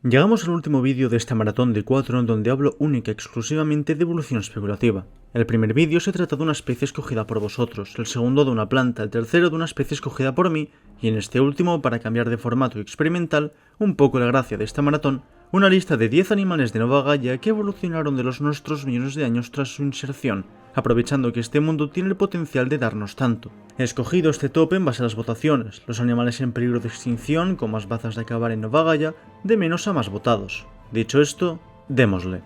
Llegamos al último vídeo de esta maratón de 4 en donde hablo única y exclusivamente de evolución especulativa. El primer vídeo se trata de una especie escogida por vosotros, el segundo de una planta, el tercero de una especie escogida por mí, y en este último, para cambiar de formato experimental, un poco la gracia de esta maratón, una lista de 10 animales de Nova Gaia que evolucionaron de los nuestros millones de años tras su inserción, aprovechando que este mundo tiene el potencial de darnos tanto. He escogido este top en base a las votaciones, los animales en peligro de extinción con más bazas de acabar en Nova Gaia, de menos a más votados. Dicho esto, démosle.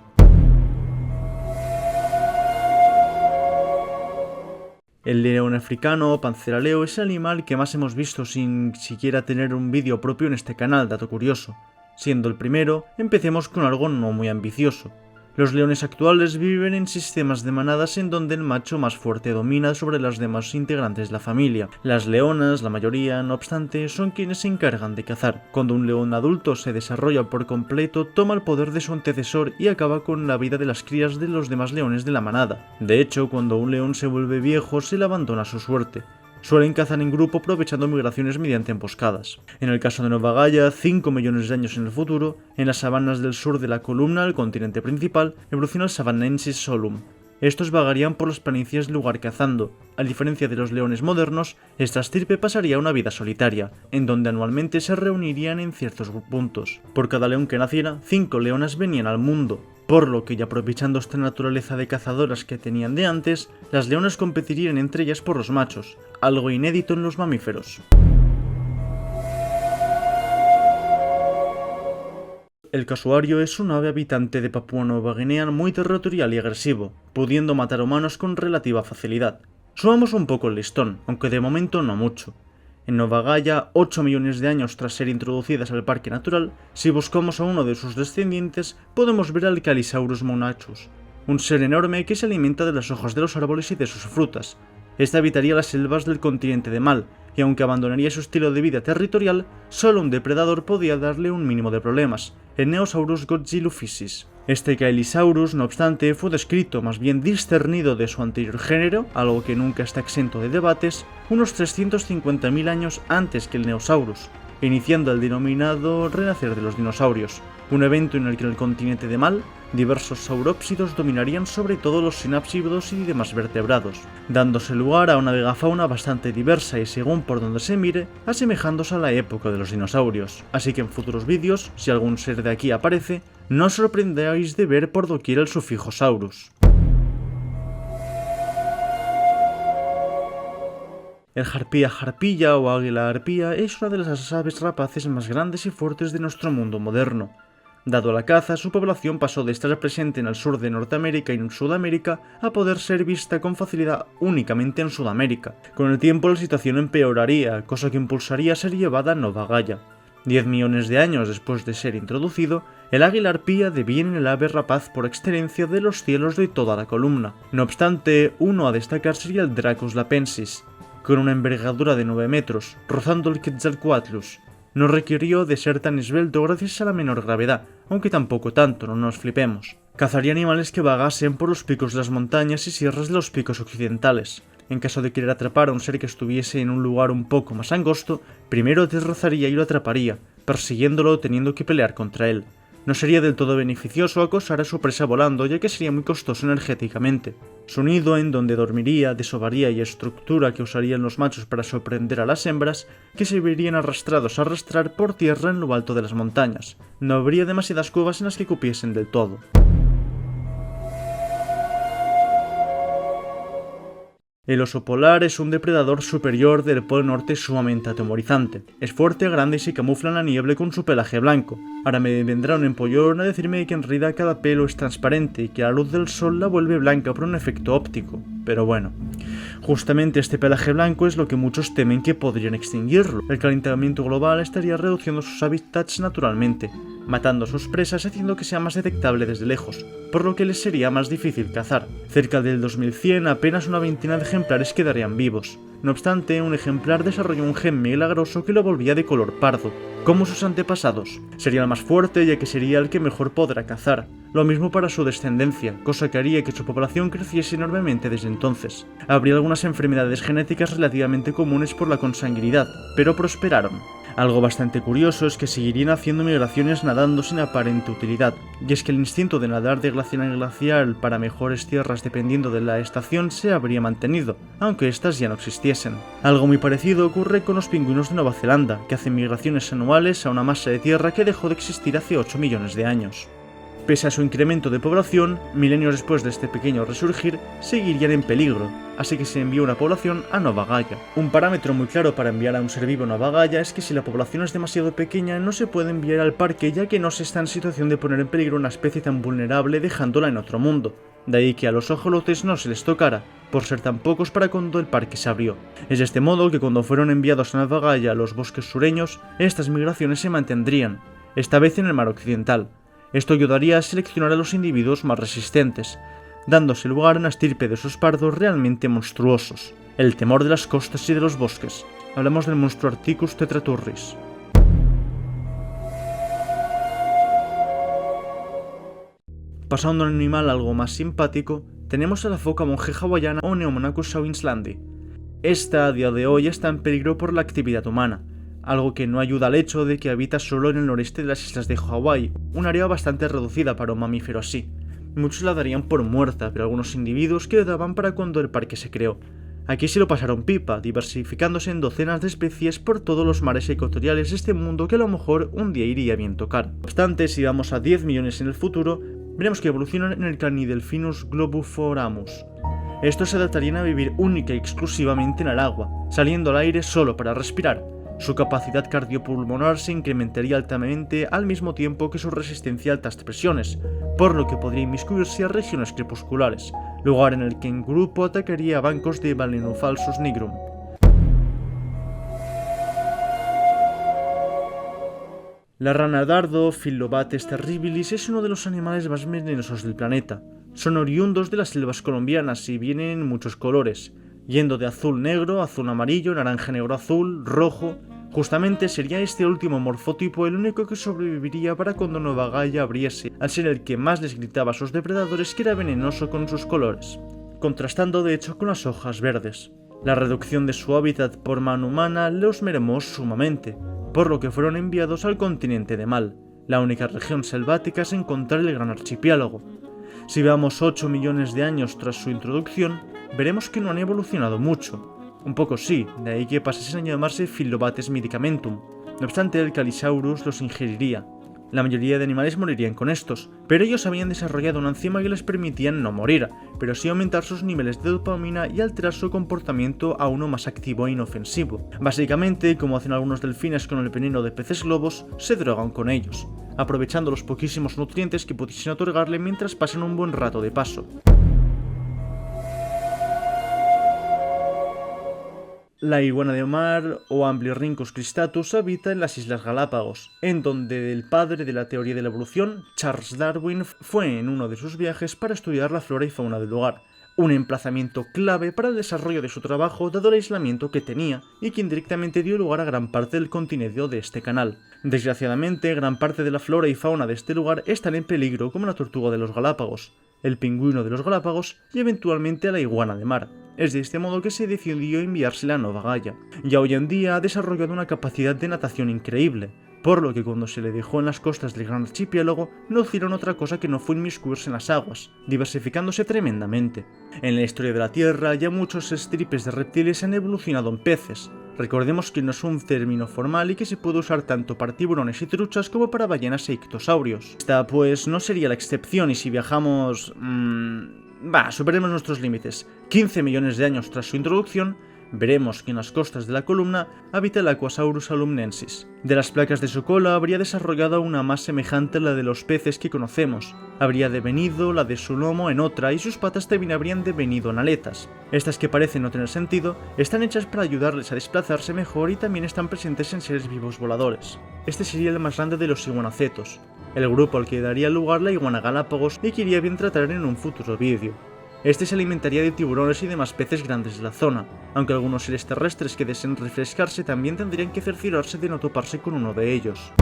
El león africano o Panthera leo es el animal que más hemos visto sin siquiera tener un vídeo propio en este canal, dato curioso. Siendo el primero, empecemos con algo no muy ambicioso. Los leones actuales viven en sistemas de manadas en donde el macho más fuerte domina sobre las demás integrantes de la familia. Las leonas, la mayoría, no obstante, son quienes se encargan de cazar. Cuando un león adulto se desarrolla por completo, toma el poder de su antecesor y acaba con la vida de las crías de los demás leones de la manada. De hecho, cuando un león se vuelve viejo, se le abandona a su suerte. Suelen cazar en grupo aprovechando migraciones mediante emboscadas. En el caso de Nova Gaia, 5 millones de años en el futuro, en las sabanas del sur de la columna, el continente principal, evoluciona el Savannensis solum. Estos vagarían por las planicies lugar cazando. A diferencia de los leones modernos, esta estirpe pasaría una vida solitaria, en donde anualmente se reunirían en ciertos puntos. Por cada león que naciera, 5 leonas venían al mundo. Por lo que, y aprovechando esta naturaleza de cazadoras que tenían de antes, las leonas competirían entre ellas por los machos, algo inédito en los mamíferos. El casuario es un ave habitante de Papúa Nueva Guinea muy territorial y agresivo, pudiendo matar humanos con relativa facilidad. Subamos un poco el listón, aunque de momento no mucho. En Nova Gaia, 8 millones de años tras ser introducidas al parque natural, si buscamos a uno de sus descendientes, podemos ver al Callisaurus monachus, un ser enorme que se alimenta de las hojas de los árboles y de sus frutas. Este habitaría las selvas del continente de Mal, y aunque abandonaría su estilo de vida territorial, solo un depredador podía darle un mínimo de problemas, el Neosaurus godzillophysis. Este Callisaurus, no obstante, fue descrito, más bien discernido de su anterior género, algo que nunca está exento de debates, unos 350.000 años antes que el Neosaurus, iniciando el denominado renacer de los dinosaurios, un evento en el que en el continente de Mal, diversos saurópsidos dominarían sobre todo los sinápsidos y demás vertebrados, dándose lugar a una megafauna bastante diversa y, según por donde se mire, asemejándose a la época de los dinosaurios. Así que en futuros vídeos, si algún ser de aquí aparece, no os sorprendáis de ver por doquier el sufijo saurus. El harpía o águila arpía es una de las aves rapaces más grandes y fuertes de nuestro mundo moderno. Dado la caza, su población pasó de estar presente en el sur de Norteamérica y en Sudamérica a poder ser vista con facilidad únicamente en Sudamérica. Con el tiempo la situación empeoraría, cosa que impulsaría a ser llevada a Nova Gaia. 10 millones de años después de ser introducido, el águila arpía deviene el ave rapaz por excelencia de los cielos de toda la columna. No obstante, uno a destacar sería el Dracus lapensis, con una envergadura de 9 metros, rozando el Quetzalcoatlus. No requirió de ser tan esbelto gracias a la menor gravedad, aunque tampoco tanto, no nos flipemos. Cazaría animales que vagasen por los picos de las montañas y sierras de los picos occidentales. En caso de querer atrapar a un ser que estuviese en un lugar un poco más angosto, primero desrozaría y lo atraparía, persiguiéndolo teniendo que pelear contra él. No sería del todo beneficioso acosar a su presa volando, ya que sería muy costoso energéticamente. Su nido, en donde dormiría, desovaría y estructura que usarían los machos para sorprender a las hembras, que se verían arrastrados a arrastrar por tierra en lo alto de las montañas. No habría demasiadas cuevas en las que cupiesen del todo. El oso polar es un depredador superior del Polo Norte sumamente atemorizante. Es fuerte, grande y se camufla en la nieve con su pelaje blanco. Ahora me vendrá un empollón a decirme que en realidad cada pelo es transparente y que la luz del sol la vuelve blanca por un efecto óptico. Pero bueno, justamente este pelaje blanco es lo que muchos temen que podrían extinguirlo. El calentamiento global estaría reduciendo sus hábitats naturalmente, matando a sus presas haciendo que sea más detectable desde lejos, por lo que les sería más difícil cazar. Cerca del 2100 apenas una veintena de ejemplares quedarían vivos. No obstante, un ejemplar desarrolló un gen milagroso que lo volvía de color pardo, como sus antepasados. Sería el más fuerte ya que sería el que mejor podrá cazar. Lo mismo para su descendencia, cosa que haría que su población creciese enormemente desde entonces. Habría algunas enfermedades genéticas relativamente comunes por la consanguinidad, pero prosperaron. Algo bastante curioso es que seguirían haciendo migraciones nadando sin aparente utilidad, y es que el instinto de nadar de glaciar en glaciar para mejores tierras dependiendo de la estación se habría mantenido, aunque estas ya no existiesen. Algo muy parecido ocurre con los pingüinos de Nueva Zelanda, que hacen migraciones anuales a una masa de tierra que dejó de existir hace 8 millones de años. Pese a su incremento de población, milenios después de este pequeño resurgir, seguirían en peligro, así que se envió una población a Nova Gaia. Un parámetro muy claro para enviar a un ser vivo a Nova Gaia es que si la población es demasiado pequeña no se puede enviar al parque, ya que no se está en situación de poner en peligro una especie tan vulnerable dejándola en otro mundo. De ahí que a los ojolotes no se les tocara, por ser tan pocos para cuando el parque se abrió. Es de este modo que cuando fueron enviados a Nova Gaia a los bosques sureños, estas migraciones se mantendrían, esta vez en el mar occidental. Esto ayudaría a seleccionar a los individuos más resistentes, dándose lugar a una estirpe de osos pardos realmente monstruosos. El temor de las costas y de los bosques. Hablamos del monstruo Arcticus tetraturris. Pasando a un animal algo más simpático, tenemos a la foca monje hawaiana o Neomonachus shawinslandi. Esta a día de hoy está en peligro por la actividad humana, algo que no ayuda al hecho de que habita solo en el noreste de las islas de Hawái, un área bastante reducida para un mamífero así. Muchos la darían por muerta, pero algunos individuos quedaban para cuando el parque se creó. Aquí se lo pasaron pipa, diversificándose en docenas de especies por todos los mares ecuatoriales de este mundo que a lo mejor un día iría bien tocar. No obstante, si vamos a 10 millones en el futuro, veremos que evolucionan en el Cranidelphinus globiforamus. Estos se adaptarían a vivir única y exclusivamente en el agua, saliendo al aire solo para respirar. Su capacidad cardiopulmonar se incrementaría altamente al mismo tiempo que su resistencia a altas presiones, por lo que podría inmiscuirse a regiones crepusculares, lugar en el que en grupo atacaría a bancos de Balenophalsus nigrum. La rana dardo, Phyllobates terribilis, es uno de los animales más venenosos del planeta. Son oriundos de las selvas colombianas y vienen en muchos colores, yendo de azul-negro, azul-amarillo, naranja-negro-azul, rojo. Justamente sería este último morfotipo el único que sobreviviría para cuando Nova Gaia abriese, al ser el que más les gritaba a sus depredadores que era venenoso con sus colores, contrastando de hecho con las hojas verdes. La reducción de su hábitat por mano humana los mermó sumamente, por lo que fueron enviados al continente de Mal, la única región selvática sin contar el gran archipiélago. Si veamos 8 millones de años tras su introducción, veremos que no han evolucionado mucho. Un poco sí, de ahí que pasasen a llamarse Phyllobates medicamentum. No obstante, el Calisaurus los ingeriría. La mayoría de animales morirían con estos, pero ellos habían desarrollado una enzima que les permitía no morir, pero sí aumentar sus niveles de dopamina y alterar su comportamiento a uno más activo e inofensivo. Básicamente, como hacen algunos delfines con el veneno de peces globos, se drogan con ellos, aprovechando los poquísimos nutrientes que pudiesen otorgarle mientras pasan un buen rato de paso. La iguana de mar, o Amblyrhynchus cristatus, habita en las Islas Galápagos, en donde el padre de la teoría de la evolución, Charles Darwin, fue en uno de sus viajes para estudiar la flora y fauna del lugar, un emplazamiento clave para el desarrollo de su trabajo dado el aislamiento que tenía y que indirectamente dio lugar a gran parte del contenido de este canal. Desgraciadamente, gran parte de la flora y fauna de este lugar están en peligro, como la tortuga de los Galápagos, el pingüino de los Galápagos y eventualmente a la iguana de mar. Es de este modo que se decidió enviársela a Nova Gaia. Ya hoy en día ha desarrollado una capacidad de natación increíble, por lo que cuando se le dejó en las costas del gran archipiélago no hicieron otra cosa que no fue inmiscuirse en las aguas, diversificándose tremendamente. En la historia de la Tierra ya muchos estirpes de reptiles han evolucionado en peces. Recordemos que no es un término formal y que se puede usar tanto para tiburones y truchas como para ballenas e ictosaurios. Esta pues no sería la excepción y si viajamos... superemos nuestros límites. 15 millones de años tras su introducción, veremos que en las costas de la columna habita el Aquasaurus alumnensis. De las placas de su cola habría desarrollado una más semejante a la de los peces que conocemos. Habría devenido la de su lomo en otra y sus patas también habrían devenido en aletas. Estas, que parecen no tener sentido, están hechas para ayudarles a desplazarse mejor y también están presentes en seres vivos voladores. Este sería el más grande de los iguanocetos, el grupo al que daría lugar la iguana Galápagos y que iría bien tratar en un futuro vídeo. Este se alimentaría de tiburones y demás peces grandes de la zona, aunque algunos seres terrestres que deseen refrescarse también tendrían que cerciorarse de no toparse con uno de ellos.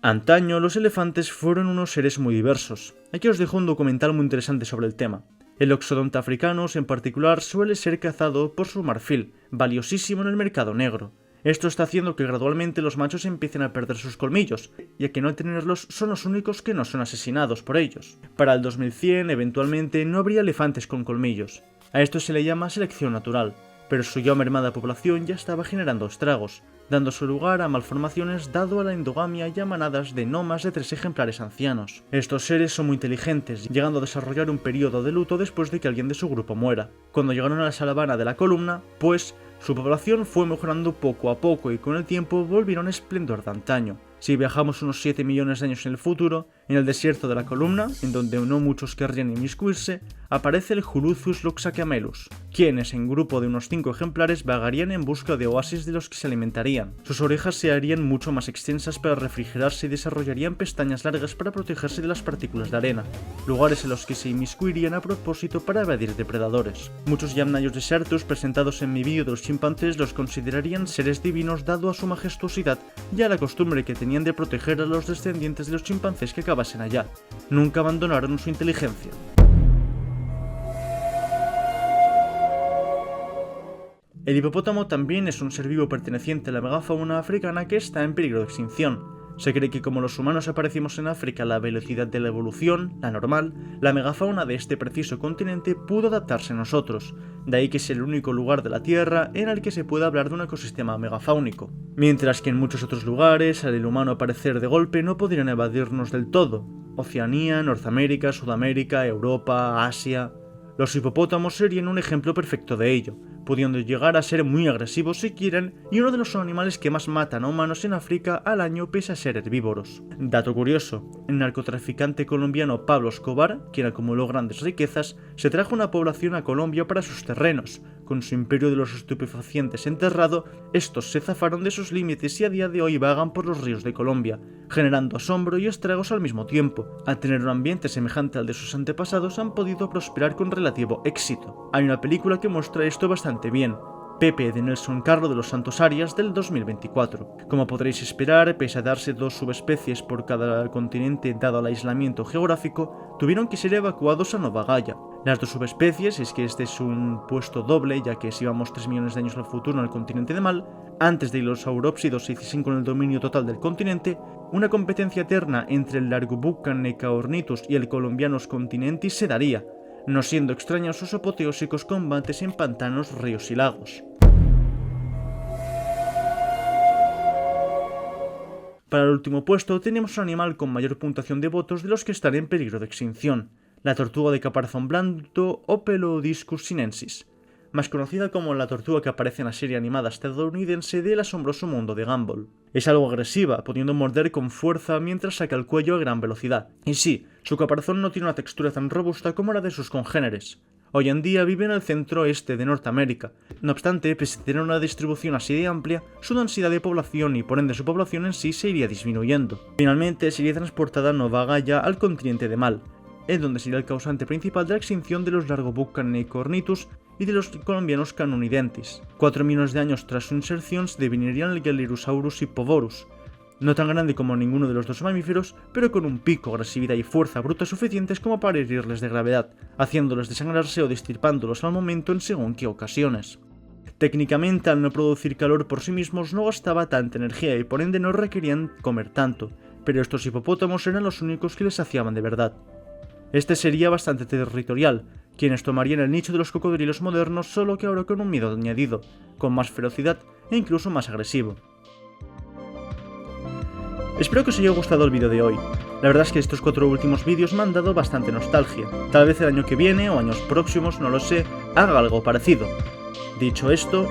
Antaño los elefantes fueron unos seres muy diversos. Aquí os dejo un documental muy interesante sobre el tema. El Oxodonta africanus en particular suele ser cazado por su marfil, valiosísimo en el mercado negro. Esto está haciendo que gradualmente los machos empiecen a perder sus colmillos, ya que no tenerlos son los únicos que no son asesinados por ellos. Para el 2100, eventualmente, no habría elefantes con colmillos. A esto se le llama selección natural, pero su ya mermada población ya estaba generando estragos, dando su lugar a malformaciones dado a la endogamia y a manadas de no más de 3 ejemplares ancianos. Estos seres son muy inteligentes, llegando a desarrollar un periodo de luto después de que alguien de su grupo muera. Cuando llegaron a la sabana de la columna, pues, su población fue mejorando poco a poco y con el tiempo volvieron a esplendor de antaño. Si viajamos unos 7 millones de años en el futuro, en el desierto de la columna, en donde no muchos querrían inmiscuirse, aparece el Hulucius loxacamelus, quienes en grupo de unos 5 ejemplares vagarían en busca de oasis de los que se alimentarían. Sus orejas se harían mucho más extensas para refrigerarse y desarrollarían pestañas largas para protegerse de las partículas de arena, lugares en los que se inmiscuirían a propósito para evadir depredadores. Muchos Yamnaios desertus presentados en mi vídeo de los chimpancés los considerarían seres divinos dado a su majestuosidad y a la costumbre que tenían de proteger a los descendientes de los chimpancés que acabasen allá. Nunca abandonaron su inteligencia. El hipopótamo también es un ser vivo perteneciente a la megafauna africana que está en peligro de extinción. Se cree que como los humanos aparecimos en África a la velocidad de la evolución, la normal, la megafauna de este preciso continente pudo adaptarse a nosotros, de ahí que es el único lugar de la Tierra en el que se puede hablar de un ecosistema megafáunico. Mientras que en muchos otros lugares, al el humano aparecer de golpe no podrían evadirnos del todo. Oceanía, Norteamérica, Sudamérica, Europa, Asia... Los hipopótamos serían un ejemplo perfecto de ello, pudiendo llegar a ser muy agresivos si quieren y uno de los animales que más matan a humanos en África al año pese a ser herbívoros. Dato curioso, el narcotraficante colombiano Pablo Escobar, quien acumuló grandes riquezas, se trajo una población a Colombia para sus terrenos. Con su imperio de los estupefacientes enterrado, estos se zafaron de sus límites y a día de hoy vagan por los ríos de Colombia, generando asombro y estragos al mismo tiempo. Al tener un ambiente semejante al de sus antepasados han podido prosperar con relativo éxito. Hay una película que muestra esto bastante bien, Pepe de Nelson Carlo de los Santos Arias del 2024. Como podréis esperar, pese a darse 2 subespecies por cada continente dado el aislamiento geográfico, tuvieron que ser evacuados a Nova Gaia. Las 2 subespecies, es que este es un puesto doble ya que si vamos 3 millones de años al futuro en el continente de Mal, antes de que los saurópsidos se hiciesen con el dominio total del continente, una competencia eterna entre el Largobucca ornitus y el Columbianus continentis se daría, no siendo extraños sus apoteósicos combates en pantanos, ríos y lagos. Para el último puesto tenemos un animal con mayor puntuación de votos de los que están en peligro de extinción, la tortuga de caparazón blando Opelodiscus sinensis, más conocida como la tortuga que aparece en la serie animada estadounidense de El asombroso mundo de Gumball. Es algo agresiva, pudiendo morder con fuerza mientras saca el cuello a gran velocidad. Y sí, su caparazón no tiene una textura tan robusta como la de sus congéneres. Hoy en día vive en el centro-este de Norteamérica. No obstante, pese a tener una distribución así de amplia, su densidad de población y por ende su población en sí se iría disminuyendo. Finalmente sería transportada a Nova Gaia al continente de Mal, en donde sería el causante principal de la extinción de los Largobucca ornitus y de los colombianos canonidentis. 4 millones de años tras su inserción se devenirían el Galerosaurus hippovorus, no tan grande como ninguno de los 2 mamíferos, pero con un pico, agresividad y fuerza bruta suficientes como para herirles de gravedad, haciéndoles desangrarse o distirpándolos al momento en según qué ocasiones. Técnicamente, al no producir calor por sí mismos, no gastaba tanta energía y por ende no requerían comer tanto, pero estos hipopótamos eran los únicos que les saciaban de verdad. Este sería bastante territorial, quienes tomarían el nicho de los cocodrilos modernos, solo que ahora con un miedo añadido, con más ferocidad e incluso más agresivo. Espero que os haya gustado el vídeo de hoy. La verdad es que estos 4 últimos vídeos me han dado bastante nostalgia. Tal vez el año que viene o años próximos, no lo sé, haga algo parecido. Dicho esto,